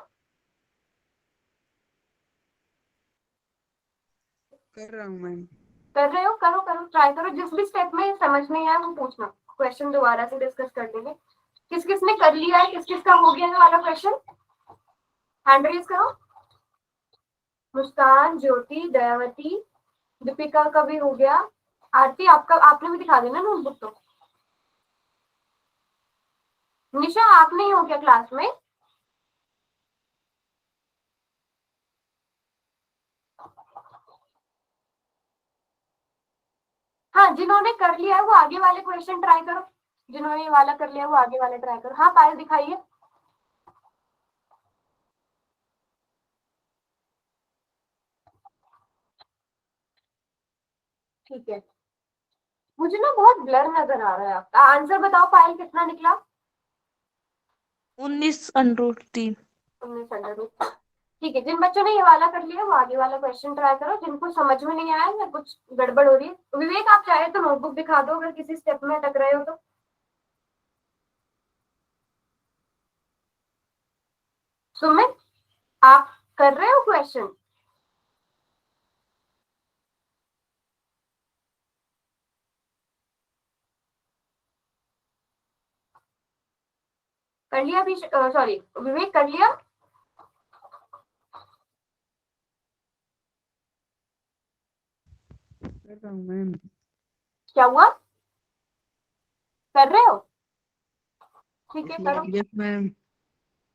कर रहा हूँ मैम। कर रहे हो, करो करो, ट्राई करो। जिस भी स्टेप में समझ नहीं आया वो पूछना, क्वेश्चन दोबारा से डिस्कस कर लेंगे। किस किस ने कर लिया है, किस किस का हो गया है वाला क्वेश्चन? हैंड रेज करो। मुस्कान, ज्योति, दयावती, दीपिका का भी हो गया। आरती आपका, आपने भी दिखा देना नोटबुक तो। निशा आप नहीं हो क्या क्लास में? हाँ जिन्होंने कर लिया है वो आगे वाले क्वेश्चन ट्राई करो। जिन्होंने ये वाला कर लिया है वो आगे वाले ट्राई करो। हाँ पायल दिखाइए। ठीक है, मुझे ना बहुत ब्लर नजर आ रहा है आपका। आंसर बताओ पायल, कितना निकला? 19 अंडर रूट 3। 19 under root. ठीक है, जिन बच्चों ने ये वाला कर लिया वो आगे वाला क्वेश्चन ट्राई करो। जिनको समझ में नहीं आया या कुछ गड़बड़ हो रही है, विवेक आप चाहे तो नोटबुक दिखा दो अगर किसी स्टेप में अटक रहे हो तो। सुमित आप कर रहे हो क्वेश्चन? कर लिया भी, सॉरी विवेक कर लिया? कर रहा हूँ मैम। क्या हुआ, कर रहे हो? ठीक है करो। Yes ma'am.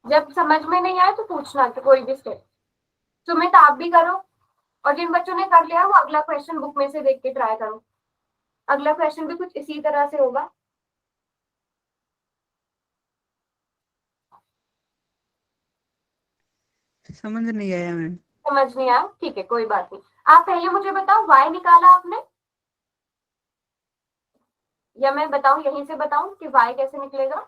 जब समझ में नहीं आए तो पूछना कि कोई भी स्टेप। सुमित आप भी करो, और जिन बच्चों ने कर लिया वो अगला क्वेश्चन बुक में से देख के ट्राई करो। अगला क्वेश्चन भी कुछ इसी तरह से होगा। समझ नहीं आया मैम। समझ नहीं आया, ठीक है कोई बात नहीं। आप पहले मुझे बताओ y निकाला आपने, या मैं बताऊं, यहीं से बताऊं कि y कैसे निकलेगा?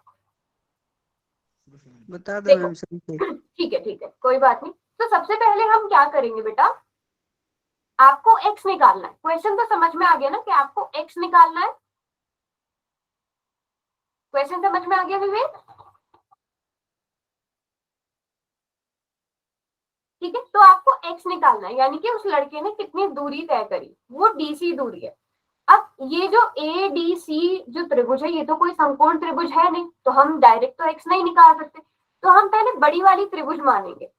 बता दो देखो मैम सही से। ठीक है कोई बात नहीं। तो सबसे पहले हम क्या करेंगे बेटा, आपको x निकालना है। क्वेश्चन तो समझ में आ गया ना कि आपको x निकालना है? क्वेश्चन समझ में आ गया विवेक? ठीक है, तो आपको x निकालना है, यानी कि उस लड़के ने कितनी दूरी तय करी, वो DC दूरी है। अब ये जो ADC जो त्रिभुज है, ये तो कोई समकोण त्रिभुज है नहीं, तो हम डायरेक्ट तो x नहीं निकाल सकते। तो हम पहले बड़ी वाली त्रिभुज मानेंगे।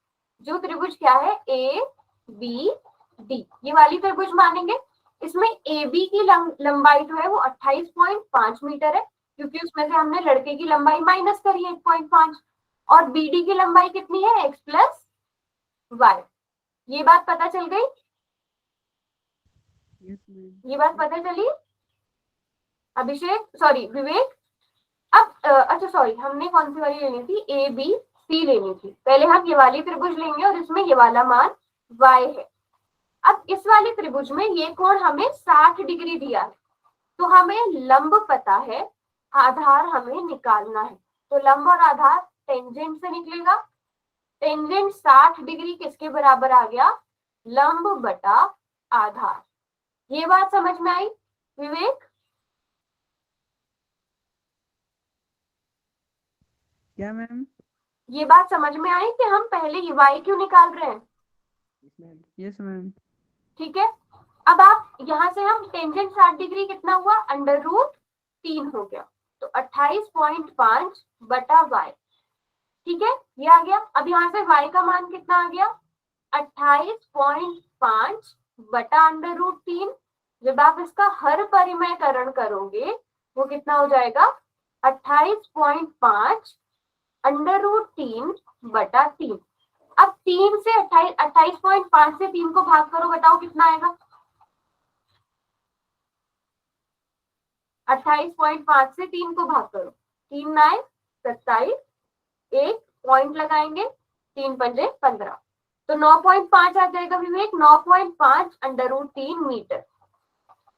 जो त्रिभुज क्या है, ABD, ये वाली त्रिभुज मानेंगे। इसमें ए बी की लंबाई जो है वो 28.5 मीटर है, क्योंकि उसमें से हमने लड़के की लंबाई माइनस करी है 1.5, और बी डी की लंबाई कितनी है, एक्स प्लस वाई। ये बात पता चल गई, यस मैम। ये बात पता चली अभिषेक, सॉरी विवेक। अब अच्छा सॉरी, हमने कौन सी वाली लेनी थी, ए बी सी लेनी थी। पहले हम ये वाली त्रिभुज लेंगे और इसमें ये वाला मान y है। अब इस वाली त्रिभुज में ये कोण हमें 60 डिग्री दिया है, तो हमें लंब पता है, आधार हमें निकालना है। तो लंब और आधार टेंजेंट से निकलेगा। टेंजेंट 60 डिग्री किसके बराबर आ गया, लंब बटा आधार। ये बात समझ में आई विवेक? क्या मैम? ये बात समझ में आई कि हम पहले ये y क्यों निकाल रहे हैं? Yes ma'am. ठीक है, अब आप यहां से हम टेंजेंट 60 डिग्री कितना हुआ, अंडर रूट 3 हो गया, तो 28.5 बटा y। ठीक है, ये आ गया। अब यहाँ से y का मान कितना आ गया, 28.5 बटा अंडर रूट 3। जब आप इसका हर परिमयकरण करोगे वो कितना हो जाएगा, 28.5 अंडर रूट 3 बटा 3। अब 3 से 28.5 से 3 को भाग करो, बताओ कितना आएगा, 28.5 से 3 को भाग करो, 3 9 27, एक पॉइंट लगाएंगे, 3 पंजे 15, तो 9.5 आ जाएगा विवेक, 9.5 अंडर रूट 3 मीटर।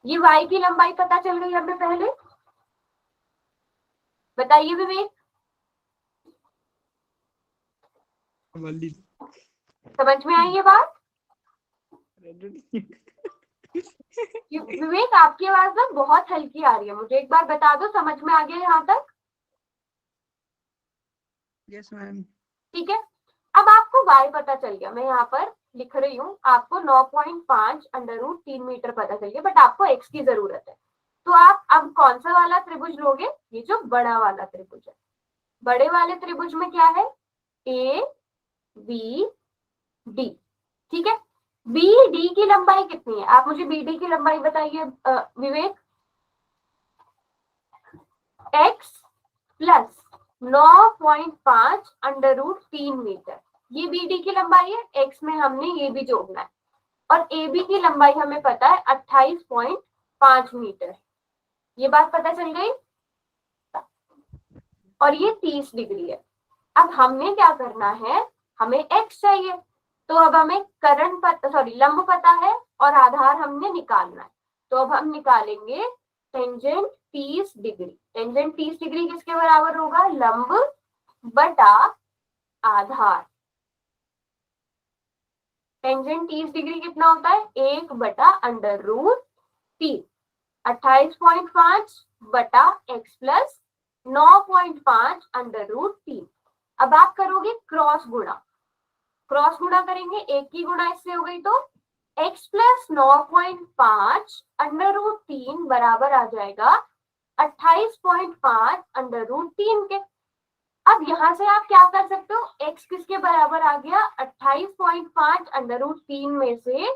ये y की लंबाई पता चल गई हमें पहले, बताइए विवेक, समझ में आई ये बात? विवेक आपकी आवाज ना बहुत हल्की आ रही है, मुझे एक बार बता दो, समझ में आ गया यहाँ तक? Yes ma'am. ठीक है, अब आपको y पता चल गया, मैं यहाँ पर लिख रही हूँ, आपको 9.5 अंडर रूट 3 मीटर पता चल गया, बट आपको x की जरूरत है। तो आप अब कौन सा वाला त्रिभुज लोगे, ये जो बड़ा वाला त्रिभुज है। बड़े वाले त्रिभुज में क्या है, ए बी डी। ठीक है, बी डी की लंबाई कितनी है, आप मुझे बी डी की लंबाई बताइए Vivek. x plus 9.5 under root 3 metre, ये बी डी की लंबाई है, x में हमने ये भी जोड़ना है, और ए बी की लंबाई हमें पता है 28.5 मीटर। ये बात पता चल गई, और ये 30 डिग्री है। अब हमने क्या करना है, हमें x चाहिए, तो अब हमें करण पता, सॉरी लंब पता है और आधार हमने निकालना है। तो अब हम निकालेंगे टेंजेंट 30 डिग्री। टेंजेंट 30 डिग्री किसके बराबर होगा, लंब बटा आधार। टेंजेंट 30 डिग्री कितना होता है, 1 बटा अंडर रूट 3, 28.5 बटा x प्लस 9.5 अंडर रूट 3। अब आप करोगे क्रॉस गुणा, क्रॉस गुणा करेंगे, एक की गुणा इससे हो गई, तो x प्लस 9.5 अंडर रूट 3 बराबर आ जाएगा 28.5 अंडर रूट 3 के। अब यहां से आप क्या कर सकते हो, x किसके बराबर आ गया, 28.5 अंडर रूट 3 में से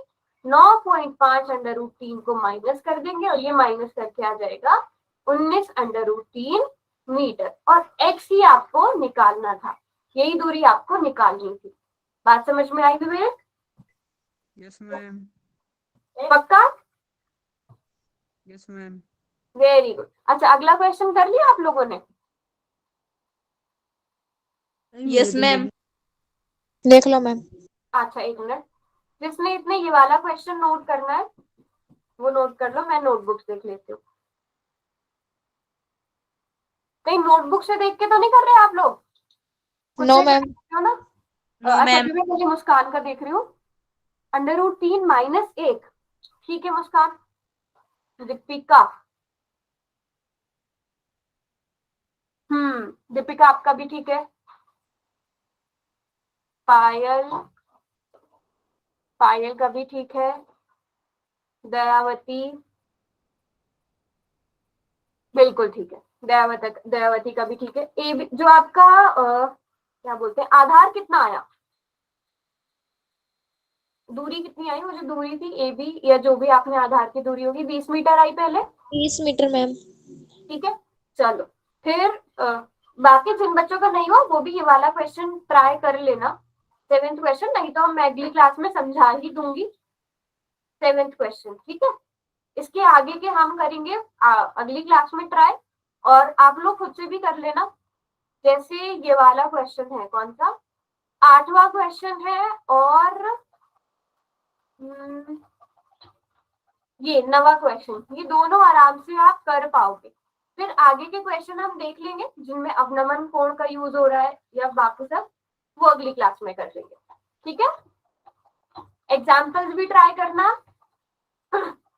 9.5 अंडर रूट 3 को माइनस कर देंगे, और ये माइनस करके आ जाएगा 19 अंडर रूट 3 मीटर, और x ही आपको निकालना था, यही दूरी आपको निकालनी थी। बात समझ में आई विवेक? Yes ma'am. पक्का? Yes ma'am. Very good. अच्छा, अगला क्वेश्चन कर लिया आप लोगों ने? Yes ma'am. देख लो मैम। अच्छा एक मिनट, जिसने इतने ये वाला क्वेश्चन नोट करना है वो नोट कर लो, मैं नोटबुक देख लेती हूँ। कहीं नोटबुक से देख के तो नहीं कर रहे आप लोग? खुद नो से मैम। कर रहे हो ना? नो अच्छा मैम। अभी मैं पहले मुस्कान का देख रही हूँ, अंडर रूट 3 माइनस 1। ठीक है मुस्कान। दीपिका, दीपिका आपका भी ठीक है। पायल, पायल का भी ठीक है। दयावती, बिल्कुल ठीक है। दयावती का भी ठीक है। ए जो आपका क्या बोलते हैं, आधार कितना आया? दूरी कितनी आई, वो जो दूरी थी ए बी या जो भी आपने आधार की दूरी होगी 20 मीटर आई पहले, 20 मीटर मैम। ठीक है। चलो फिर बाकी जिन बच्चों का नहीं हुआ वो भी ये वाला क्वेश्चन ट्राई कर लेना, 7th क्वेश्चन, नहीं तो मैं अगली क्लास में समझा ही दूंगी 7th क्वेश्चन, ठीक है। इसके आगे के हम करेंगे अगली क्लास में ट्राई, और आप लोग खुद से भी कर लेना। जैसे ये वाला क्वेश्चन है, कौन सा, 8वां क्वेश्चन है, और ये 9वां क्वेश्चन, ये दोनों आराम से आप कर पाओगे। फिर आगे के क्वेश्चन हम देख लेंगे जिनमें अवनमन कोण का यूज हो रहा है या बाकी सब, वो अगली क्लास में कर लेंगे, ठीक है। एग्जाम्पल्स भी ट्राई करना,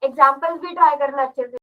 एग्जाम्पल्स भी ट्राई करना अच्छे से।